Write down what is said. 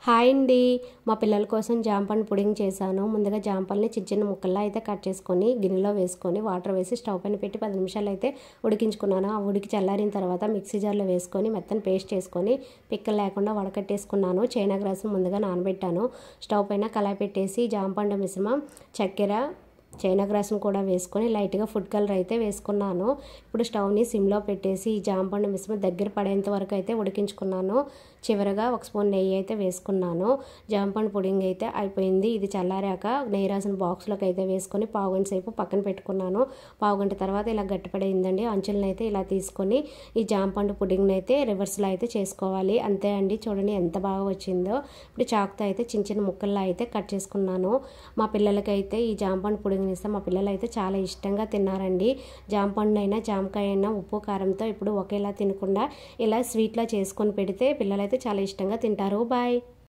Hi అండి, మా పిల్లల కోసం జాంపండు పుడింగ్ చేశాను. ముందుగా జాంపల్ని చిన్న చిన్న ముక్కల్లా అయితే కట్ చేసుకొని గిన్నెలో వేసుకొని వాటర్ వేసి స్టవ్ పైన పెట్టి 10 నిమిషాలు అయితే ఉడికించుకున్నాను. ఆ ఉడికి చల్లారిన తర్వాత మిక్సీ జార్లో వేసుకొని మెత్తని పేస్ట్ చేసుకొని పిక్కలు లేకుండా వడకట్టేసుకున్నాను. చైనా గ్రాస్ ముందుగా నానబెట్టాను. స్టవ్ పైన కళాయి పెట్టేసి జాంపండు మిశ్రమం, చక్కెర, చైనా గ్రాస్ను కూడా వేసుకొని లైట్గా ఫుడ్ కలర్ అయితే వేసుకున్నాను. ఇప్పుడు స్టవ్ని సిమ్లో పెట్టేసి ఈ జాంపండు మిశ్రమం దగ్గర పడేంత వరకు అయితే ఉడికించుకున్నాను. చివరగా 1 స్పూన్ నెయ్యి అయితే వేసుకున్నాను. జాంపండు పుడింగ్ అయితే అయిపోయింది. ఇది చల్లారాక నెయ్యి రాసిన బాక్స్లోకి అయితే వేసుకొని పావుగంట సేపు పక్కన పెట్టుకున్నాను. పావుగంట తర్వాత ఇలా గట్టిపడేయిందండి. అంచులను అయితే ఇలా తీసుకొని ఈ జాంపండు పుడింగ్ని అయితే రివర్స్లో అయితే చేసుకోవాలి. అంతే అండి, చూడండి ఎంత బాగా వచ్చిందో. ఇప్పుడు చాకుతో అయితే చిన్న చిన్న ముక్కల్లా అయితే కట్ చేసుకున్నాను. మా పిల్లలకైతే ఈ జాంపండు పుడింగ్ ఇస్తే మా పిల్లలు అయితే చాలా ఇష్టంగా తిన్నారండి. జాంపండు అయినా జామకాయ అయినా ఉప్పు కారంతో ఇప్పుడు ఒకేలా తినకుండా ఇలా స్వీట్లా చేసుకొని పెడితే పిల్లలైతే చాలా ఇష్టంగా తింటారు. బాయ్.